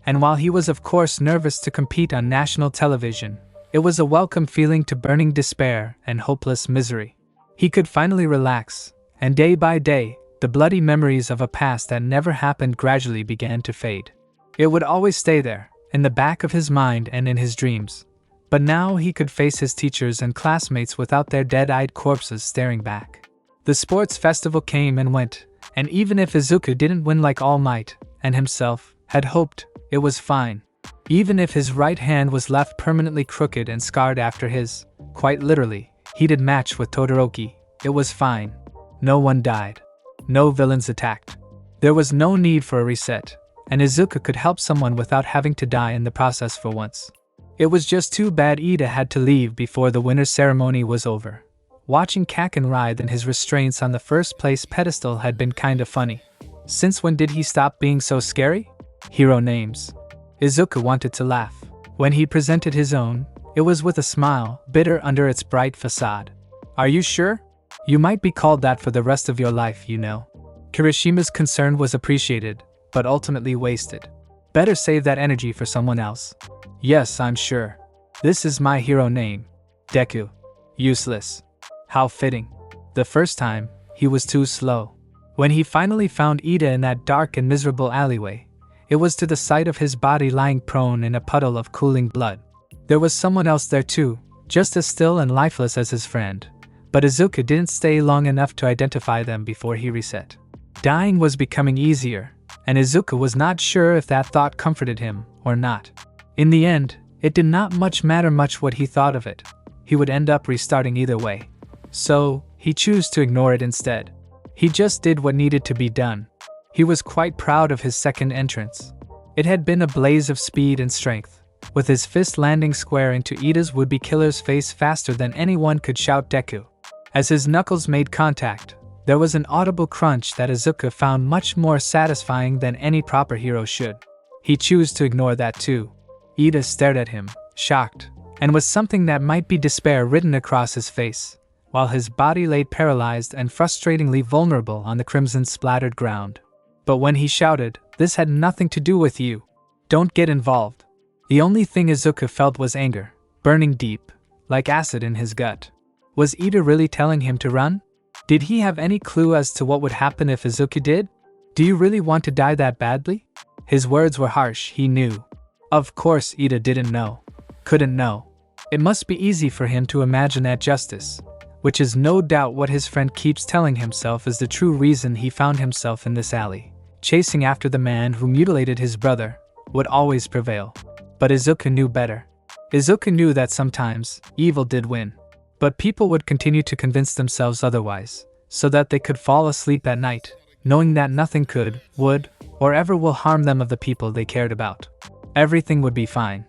And while he was of course nervous to compete on national television, it was a welcome feeling to burning despair and hopeless misery. He could finally relax, and day by day, the bloody memories of a past that never happened gradually began to fade. It would always stay there, in the back of his mind and in his dreams. But now he could face his teachers and classmates without their dead-eyed corpses staring back. The sports festival came and went, and even if Izuku didn't win like All Might, and himself, had hoped, it was fine. Even if his right hand was left permanently crooked and scarred after his, quite literally, heated match with Todoroki, it was fine. No one died. No villains attacked. There was no need for a reset, and Izuku could help someone without having to die in the process for once. It was just too bad Ida had to leave before the winter ceremony was over. Watching Kaken writhe in his restraints on the first place pedestal had been kinda funny. Since when did he stop being so scary? Hero names. Izuku wanted to laugh. When he presented his own, it was with a smile, bitter under its bright facade. "Are you sure? You might be called that for the rest of your life, you know." Kirishima's concern was appreciated, but ultimately wasted. Better save that energy for someone else. "Yes, I'm sure. This is my hero name. Deku. Useless." How fitting. The first time, he was too slow. When he finally found Ida in that dark and miserable alleyway, it was to the sight of his body lying prone in a puddle of cooling blood. There was someone else there too, just as still and lifeless as his friend, but Izuku didn't stay long enough to identify them before he reset. Dying was becoming easier, and Izuku was not sure if that thought comforted him or not. In the end, it did not matter what he thought of it. He would end up restarting either way. So, he chose to ignore it instead. He just did what needed to be done. He was quite proud of his second entrance. It had been a blaze of speed and strength, with his fist landing square into Ida's would-be killer's face faster than anyone could shout Deku. As his knuckles made contact, there was an audible crunch that Izuku found much more satisfying than any proper hero should. He chose to ignore that too. Ida stared at him, shocked, and with something that might be despair written across his face, while his body lay paralyzed and frustratingly vulnerable on the crimson-splattered ground. But when he shouted, "This had nothing to do with you. Don't get involved," the only thing Izuku felt was anger, burning deep, like acid in his gut. Was Ida really telling him to run? Did he have any clue as to what would happen if Izuku did? Do you really want to die that badly? His words were harsh, he knew. Of course Ida didn't know. Couldn't know. It must be easy for him to imagine that justice, which is no doubt what his friend keeps telling himself is the true reason he found himself in this alley, chasing after the man who mutilated his brother, would always prevail. But Izuku knew better. Izuku knew that sometimes, evil did win. But people would continue to convince themselves otherwise, so that they could fall asleep at night, knowing that nothing could, would, or ever will harm them of the people they cared about. Everything would be fine.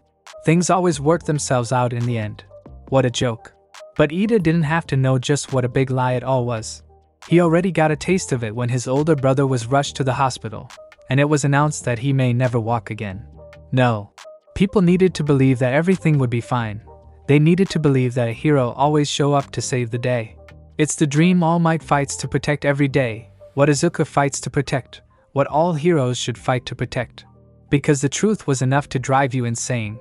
Things always worked themselves out in the end. What a joke. But Ida didn't have to know just what a big lie it all was. He already got a taste of it when his older brother was rushed to the hospital, and it was announced that he may never walk again. No. People needed to believe that everything would be fine. They needed to believe that a hero always show up to save the day. It's the dream All Might fights to protect every day, what Izuku fights to protect, what all heroes should fight to protect. Because the truth was enough to drive you insane.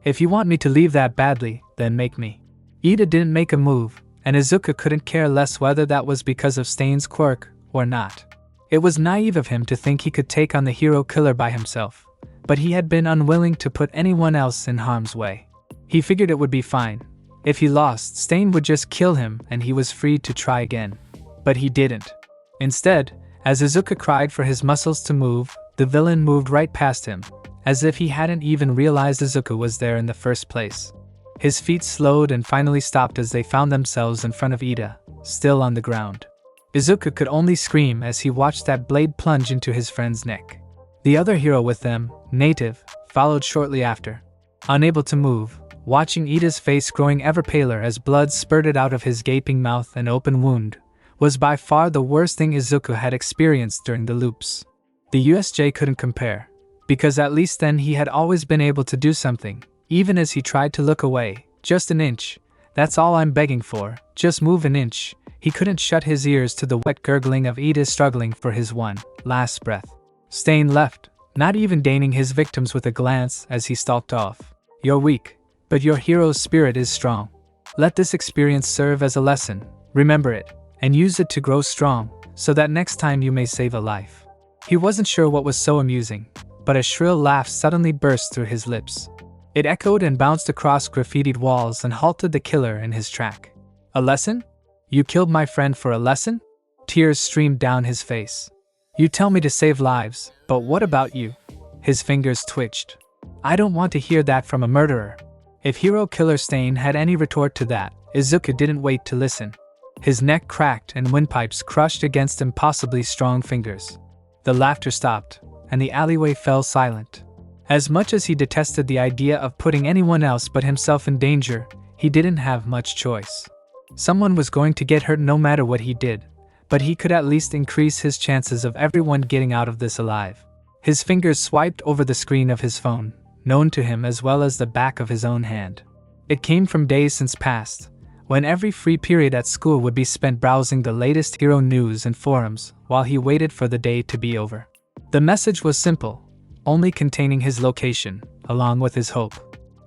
If you want me to leave that badly, then make me. Ida didn't make a move, and Izuku couldn't care less whether that was because of Stain's quirk or not. It was naive of him to think he could take on the hero killer by himself, but he had been unwilling to put anyone else in harm's way. He figured it would be fine. If he lost, Stain would just kill him and he was free to try again. But he didn't. Instead, as Izuku cried for his muscles to move, the villain moved right past him, as if he hadn't even realized Izuku was there in the first place. His feet slowed and finally stopped as they found themselves in front of Ida, still on the ground. Izuku could only scream as he watched that blade plunge into his friend's neck. The other hero with them, Native, followed shortly after. Unable to move, watching Ida's face growing ever paler as blood spurted out of his gaping mouth and open wound, was by far the worst thing Izuku had experienced during the loops. The USJ couldn't compare, because at least then he had always been able to do something, even as he tried to look away. Just an inch. That's all I'm begging for, just move an inch. He couldn't shut his ears to the wet gurgling of Ida struggling for his one last breath. Stain left, not even deigning his victims with a glance as he stalked off. You're weak, but your hero's spirit is strong. Let this experience serve as a lesson, remember it, and use it to grow strong, so that next time you may save a life. He wasn't sure what was so amusing, but a shrill laugh suddenly burst through his lips. It echoed and bounced across graffitied walls and halted the killer in his track. A lesson? You killed my friend for a lesson? Tears streamed down his face. You tell me to save lives, but what about you? His fingers twitched. I don't want to hear that from a murderer. If hero killer Stain had any retort to that, Izuku didn't wait to listen. His neck cracked and windpipes crushed against impossibly strong fingers. The laughter stopped, and the alleyway fell silent. As much as he detested the idea of putting anyone else but himself in danger, he didn't have much choice. Someone was going to get hurt no matter what he did, but he could at least increase his chances of everyone getting out of this alive. His fingers swiped over the screen of his phone, known to him as well as the back of his own hand. It came from days since past, when every free period at school would be spent browsing the latest hero news and forums while he waited for the day to be over. The message was simple, only containing his location, along with his hope.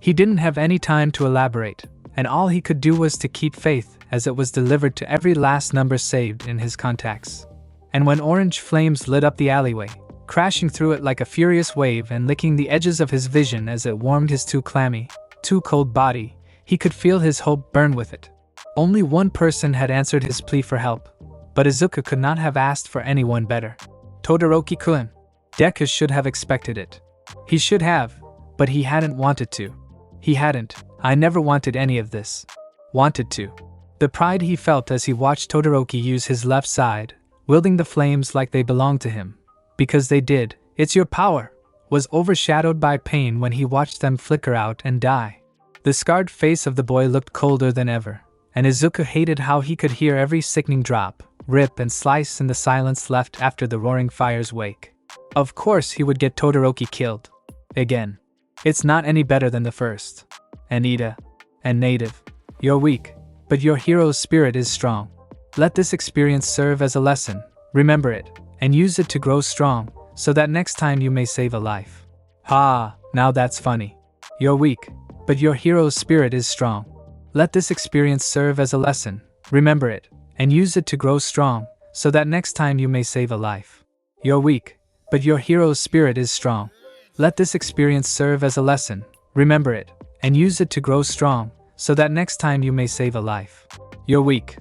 He didn't have any time to elaborate, and all he could do was to keep faith as it was delivered to every last number saved in his contacts. And when orange flames lit up the alleyway, crashing through it like a furious wave and licking the edges of his vision as it warmed his too clammy, too cold body, he could feel his hope burn with it. Only one person had answered his plea for help, but Izuku could not have asked for anyone better. Todoroki-kun. Deku should have expected it. He should have, but he hadn't wanted to. He hadn't. I never wanted any of this. Wanted to. The pride he felt as he watched Todoroki use his left side, wielding the flames like they belonged to him. Because they did. It's your power. was overshadowed by pain when he watched them flicker out and die. The scarred face of the boy looked colder than ever, and Izuku hated how he could hear every sickening drop, rip and slice in the silence left after the roaring fire's wake. Of course he would get Todoroki killed. Again. It's not any better than the first. And Ida. And Native. You're weak, but your hero's spirit is strong. Let this experience serve as a lesson, remember it, and use it to grow strong, so that next time you may save a life. Ha, now that's funny. You're weak, but your hero's spirit is strong. Let this experience serve as a lesson, remember it, and use it to grow strong, so that next time you may save a life. You're weak, but your hero's spirit is strong. Let this experience serve as a lesson, remember it, and use it to grow strong, so that next time you may save a life. You're weak,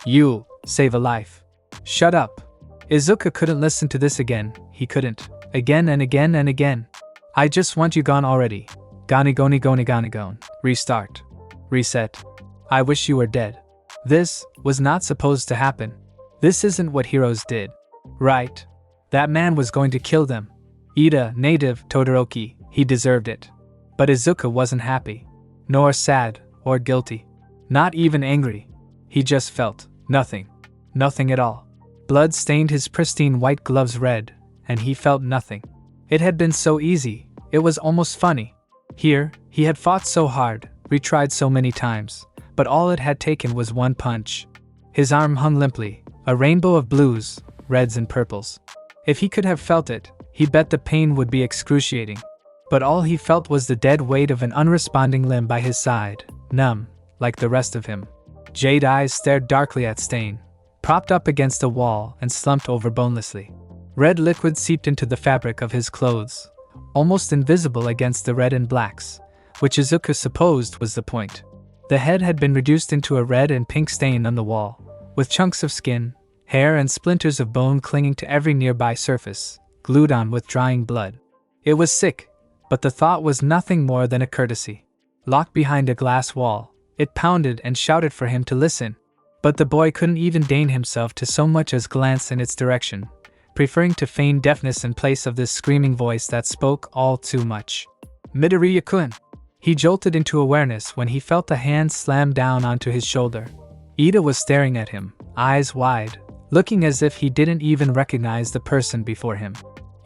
you save a life. Shut up. Izuku couldn't listen to this again, he couldn't, again and again and again. I just want you gone already. Gone. Restart. Reset. I wish you were dead. This was not supposed to happen. This isn't what heroes did. Right. That man was going to kill them. Ida, Native, Todoroki, he deserved it. But Izuku wasn't happy. Nor sad, or guilty. Not even angry. He just felt nothing. Nothing at all. Blood stained his pristine white gloves red, and he felt nothing. It had been so easy, it was almost funny. Here, he had fought so hard, retried so many times, but all it had taken was one punch. His arm hung limply, a rainbow of blues, reds and purples. If he could have felt it, he bet the pain would be excruciating. But all he felt was the dead weight of an unresponding limb by his side, numb, like the rest of him. Jade eyes stared darkly at Stain, propped up against a wall and slumped over bonelessly. Red liquid seeped into the fabric of his clothes, almost invisible against the red and blacks, which Izuku supposed was the point. The head had been reduced into a red and pink stain on the wall, with chunks of skin, hair and splinters of bone clinging to every nearby surface, glued on with drying blood. It was sick, but the thought was nothing more than a courtesy. Locked behind a glass wall, it pounded and shouted for him to listen. But the boy couldn't even deign himself to so much as glance in its direction, preferring to feign deafness in place of this screaming voice that spoke all too much. Midoriya-kun! He jolted into awareness when he felt a hand slam down onto his shoulder. Ida was staring at him, eyes wide, looking as if he didn't even recognize the person before him.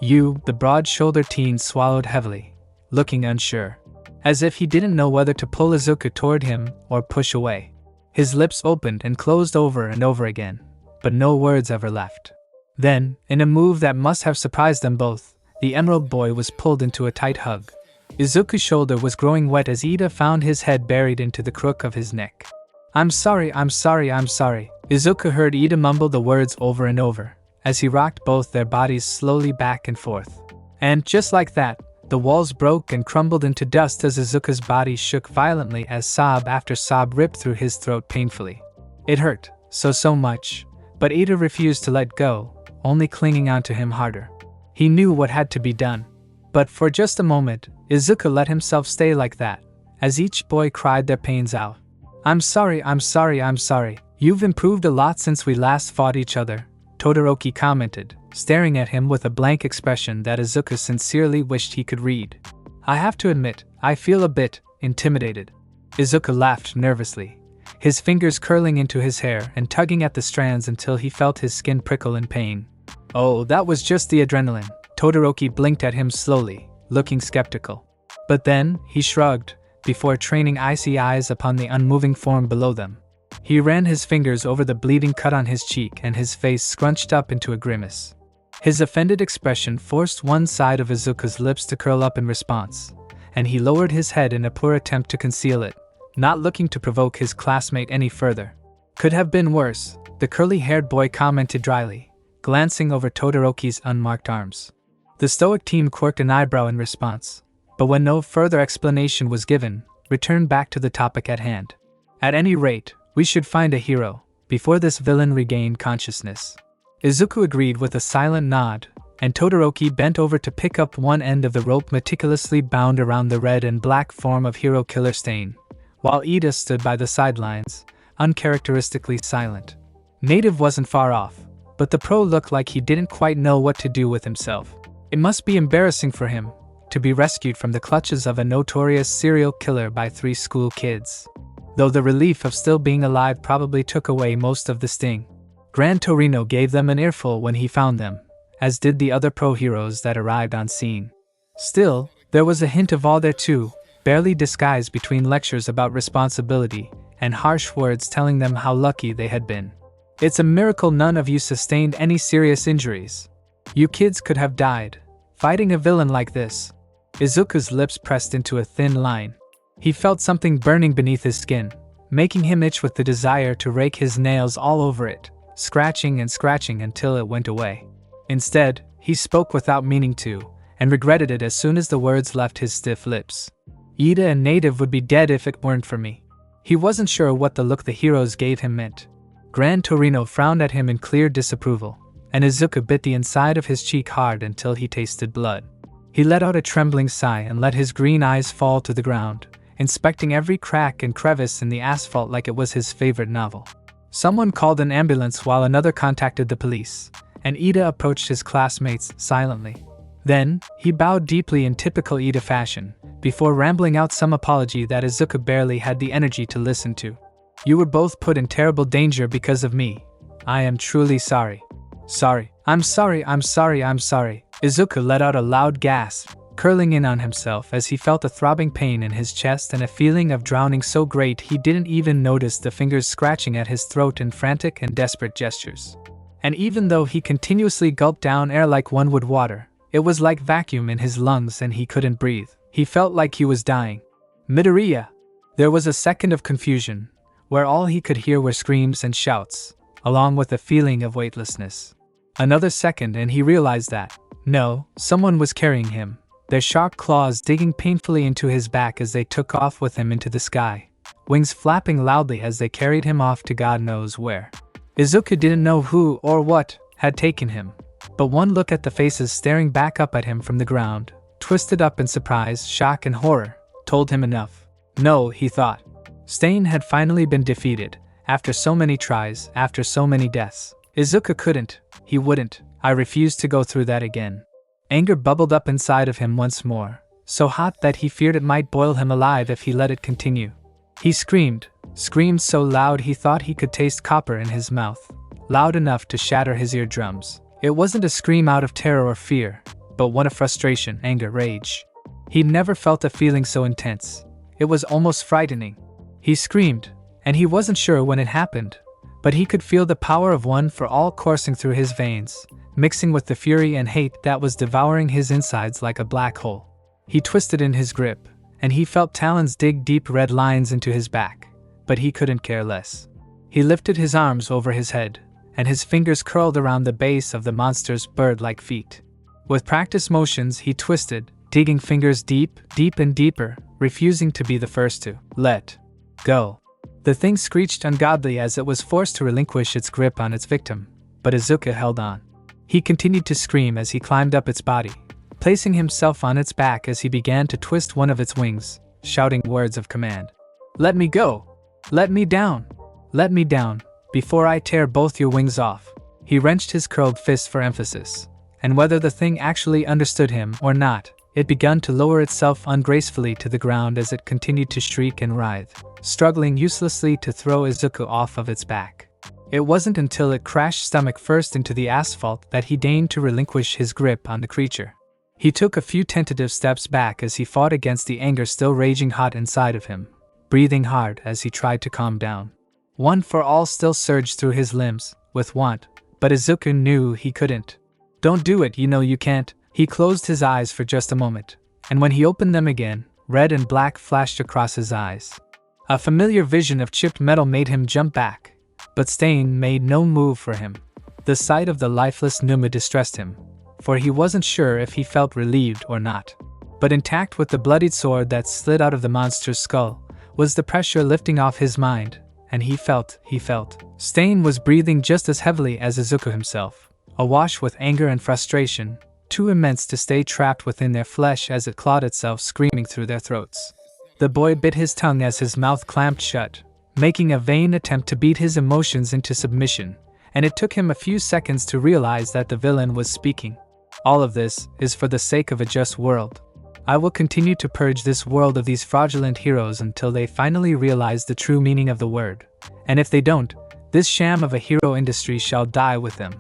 The broad-shouldered teen swallowed heavily, looking unsure, as if he didn't know whether to pull Izuku toward him or push away. His lips opened and closed over and over again, but no words ever left. Then, in a move that must have surprised them both, the Emerald Boy was pulled into a tight hug. Izuku's shoulder was growing wet as Ida found his head buried into the crook of his neck. I'm sorry. Izuku heard Ida mumble the words over and over, as he rocked both their bodies slowly back and forth. And just like that, the walls broke and crumbled into dust as Izuku's body shook violently as sob after sob ripped through his throat painfully. It hurt, so much, but Ida refused to let go, only clinging onto him harder. He knew what had to be done. But for just a moment, Izuku let himself stay like that, as each boy cried their pains out. I'm sorry. You've improved a lot since we last fought each other, Todoroki commented, staring at him with a blank expression that Izuku sincerely wished he could read. I have to admit, I feel a bit intimidated. Izuku laughed nervously, his fingers curling into his hair and tugging at the strands until he felt his skin prickle in pain. Oh, that was just the adrenaline. Todoroki blinked at him slowly, looking skeptical. But then, he shrugged, before training icy eyes upon the unmoving form below them. He ran his fingers over the bleeding cut on his cheek and his face scrunched up into a grimace. His offended expression forced one side of Izuku's lips to curl up in response, and he lowered his head in a poor attempt to conceal it, not looking to provoke his classmate any further. Could have been worse, the curly-haired boy commented dryly, glancing over Todoroki's unmarked arms. The stoic teen quirked an eyebrow in response, but when no further explanation was given, returned back to the topic at hand. At any rate, we should find a hero, before this villain regained consciousness. Izuku agreed with a silent nod, and Todoroki bent over to pick up one end of the rope meticulously bound around the red and black form of hero killer Stain, while Ida stood by the sidelines, uncharacteristically silent. Native wasn't far off, but the pro looked like he didn't quite know what to do with himself. It must be embarrassing for him to be rescued from the clutches of a notorious serial killer by 3 school kids. Though the relief of still being alive probably took away most of the sting. Gran Torino gave them an earful when he found them, as did the other pro-heroes that arrived on scene. Still, there was a hint of all there too, barely disguised between lectures about responsibility and harsh words telling them how lucky they had been. It's a miracle none of you sustained any serious injuries. You kids could have died, fighting a villain like this. Izuku's lips pressed into a thin line. He felt something burning beneath his skin, making him itch with the desire to rake his nails all over it, scratching and scratching until it went away. Instead, he spoke without meaning to, and regretted it as soon as the words left his stiff lips. Ida and Native would be dead if it weren't for me. He wasn't sure what the look the heroes gave him meant. Gran Torino frowned at him in clear disapproval, and Izuku bit the inside of his cheek hard until he tasted blood. He let out a trembling sigh and let his green eyes fall to the ground, inspecting every crack and crevice in the asphalt like it was his favorite novel. Someone called an ambulance while another contacted the police, and Ida approached his classmates silently. Then, he bowed deeply in typical Ida fashion, before rambling out some apology that Izuku barely had the energy to listen to. You were both put in terrible danger because of me. I am truly sorry. Sorry. I'm sorry. Izuku let out a loud gasp, curling in on himself as he felt a throbbing pain in his chest and a feeling of drowning so great he didn't even notice the fingers scratching at his throat in frantic and desperate gestures. And even though he continuously gulped down air like one would water, it was like vacuum in his lungs and he couldn't breathe. He felt like he was dying. Midoriya! There was a second of confusion, where all he could hear were screams and shouts, along with a feeling of weightlessness. Another second and he realized that, no, someone was carrying him, their sharp claws digging painfully into his back as they took off with him into the sky, wings flapping loudly as they carried him off to God knows where. Izuku didn't know who or what had taken him, but one look at the faces staring back up at him from the ground, twisted up in surprise, shock and horror, told him enough. No, he thought. Stain had finally been defeated, after so many tries, after so many deaths. Izuku couldn't, he wouldn't, I refused to go through that again. Anger bubbled up inside of him once more, so hot that he feared it might boil him alive if he let it continue. He screamed so loud he thought he could taste copper in his mouth, loud enough to shatter his eardrums. It wasn't a scream out of terror or fear, but one of frustration, anger, rage. He'd never felt a feeling so intense. It was almost frightening. He screamed, and he wasn't sure when it happened, but he could feel the power of one for all coursing through his veins, mixing with the fury and hate that was devouring his insides like a black hole. He twisted in his grip, and he felt talons dig deep red lines into his back, but he couldn't care less. He lifted his arms over his head, and his fingers curled around the base of the monster's bird-like feet. With practiced motions he twisted, digging fingers deep and deeper, refusing to be the first to let go. The thing screeched ungodly as it was forced to relinquish its grip on its victim, but Izuku held on. He continued to scream as he climbed up its body, placing himself on its back as he began to twist one of its wings, shouting words of command. Let me go! Let me down! Let me down, before I tear both your wings off. He wrenched his curled fist for emphasis, and whether the thing actually understood him or not, it began to lower itself ungracefully to the ground as it continued to shriek and writhe, struggling uselessly to throw Izuku off of its back. It wasn't until it crashed stomach first into the asphalt that he deigned to relinquish his grip on the creature. He took a few tentative steps back as he fought against the anger still raging hot inside of him, breathing hard as he tried to calm down. One for all still surged through his limbs, with want, but Izuku knew he couldn't. Don't do it, you know you can't. He closed his eyes for just a moment, and when he opened them again, red and black flashed across his eyes. A familiar vision of chipped metal made him jump back, but Stain made no move for him. The sight of the lifeless Numa distressed him, for he wasn't sure if he felt relieved or not. But intact with the bloodied sword that slid out of the monster's skull, was the pressure lifting off his mind, and he felt. Stain was breathing just as heavily as Izuku himself, awash with anger and frustration, too immense to stay trapped within their flesh as it clawed itself screaming through their throats. The boy bit his tongue as his mouth clamped shut, making a vain attempt to beat his emotions into submission, and it took him a few seconds to realize that the villain was speaking. All of this is for the sake of a just world. I will continue to purge this world of these fraudulent heroes until they finally realize the true meaning of the word. And if they don't, this sham of a hero industry shall die with them.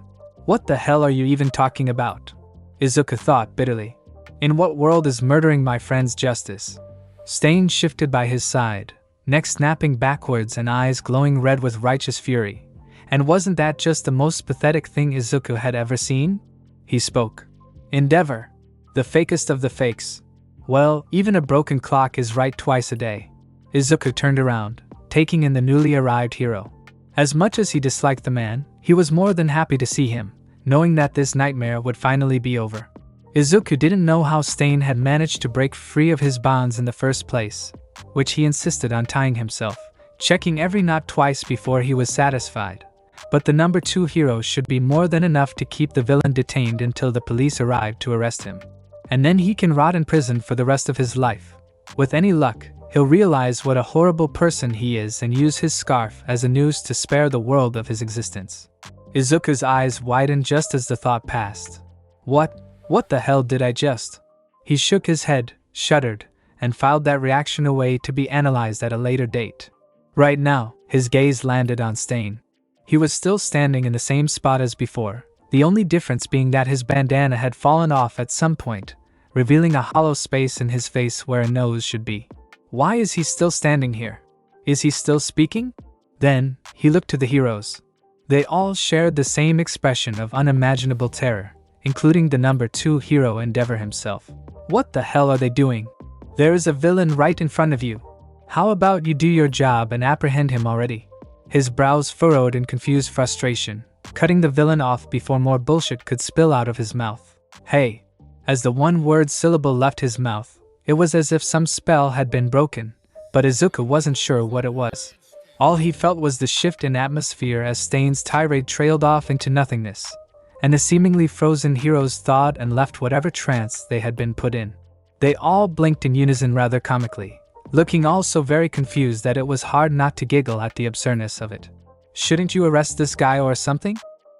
What the hell are you even talking about? Izuku thought bitterly. In what world is murdering my friends justice? Stain shifted by his side, neck snapping backwards and eyes glowing red with righteous fury. And wasn't that just the most pathetic thing Izuku had ever seen? He spoke. Endeavor. The fakest of the fakes. Well, even a broken clock is right twice a day. Izuku turned around, taking in the newly arrived hero. As much as he disliked the man, he was more than happy to see him, knowing that this nightmare would finally be over. Izuku didn't know how Stain had managed to break free of his bonds in the first place, which he insisted on tying himself, checking every knot twice before he was satisfied. But the number 2 hero should be more than enough to keep the villain detained until the police arrive to arrest him. And then he can rot in prison for the rest of his life. With any luck, he'll realize what a horrible person he is and use his scarf as a noose to spare the world of his existence. Izuku's eyes widened just as the thought passed. What the hell did I just? He shook his head, shuddered, and filed that reaction away to be analyzed at a later date. Right now, his gaze landed on Stain. He was still standing in the same spot as before, the only difference being that his bandana had fallen off at some point, revealing a hollow space in his face where a nose should be. Why is he still standing here? Is he still speaking? Then, he looked to the heroes. They all shared the same expression of unimaginable terror, including the number 2 hero Endeavor himself. What the hell are they doing? There is a villain right in front of you. How about you do your job and apprehend him already? His brows furrowed in confused frustration, cutting the villain off before more bullshit could spill out of his mouth. Hey! As the one-word syllable left his mouth, it was as if some spell had been broken, but Izuku wasn't sure what it was. All he felt was the shift in atmosphere as Stain's tirade trailed off into nothingness, and the seemingly frozen heroes thawed and left whatever trance they had been put in. They all blinked in unison rather comically, looking all so very confused that it was hard not to giggle at the absurdness of it. Shouldn't you arrest this guy or something?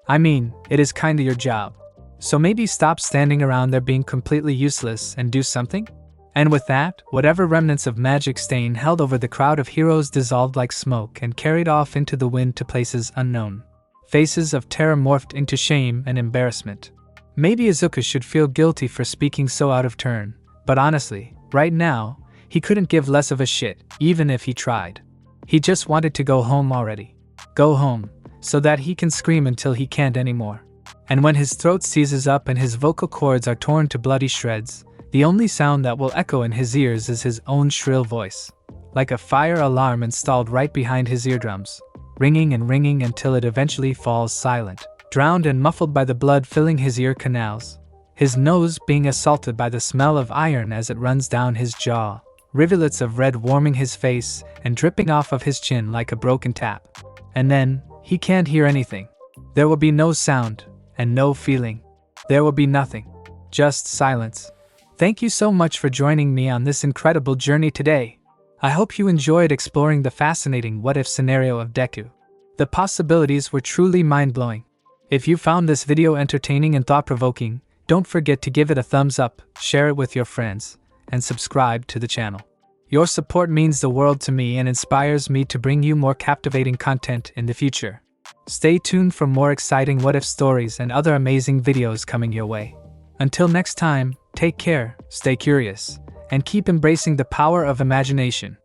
I mean, it is kinda your job. So maybe stop standing around there being completely useless and do something? And with that, whatever remnants of magic Stain held over the crowd of heroes dissolved like smoke and carried off into the wind to places unknown. Faces of terror morphed into shame and embarrassment. Maybe Izuku should feel guilty for speaking so out of turn, but honestly, right now, he couldn't give less of a shit, even if he tried. He just wanted to go home already. Go home, so that he can scream until he can't anymore. And when his throat seizes up and his vocal cords are torn to bloody shreds, the only sound that will echo in his ears is his own shrill voice, like a fire alarm installed right behind his eardrums, ringing and ringing until it eventually falls silent, drowned and muffled by the blood filling his ear canals, his nose being assaulted by the smell of iron as it runs down his jaw, rivulets of red warming his face and dripping off of his chin like a broken tap. And then, he can't hear anything. There will be no sound, and no feeling. There will be nothing. Just silence. Thank you so much for joining me on this incredible journey today. I hope you enjoyed exploring the fascinating what-if scenario of Deku. The possibilities were truly mind-blowing. If you found this video entertaining and thought-provoking, don't forget to give it a thumbs up, share it with your friends, and subscribe to the channel. Your support means the world to me and inspires me to bring you more captivating content in the future. Stay tuned for more exciting what-if stories and other amazing videos coming your way. Until next time, take care, stay curious, and keep embracing the power of imagination.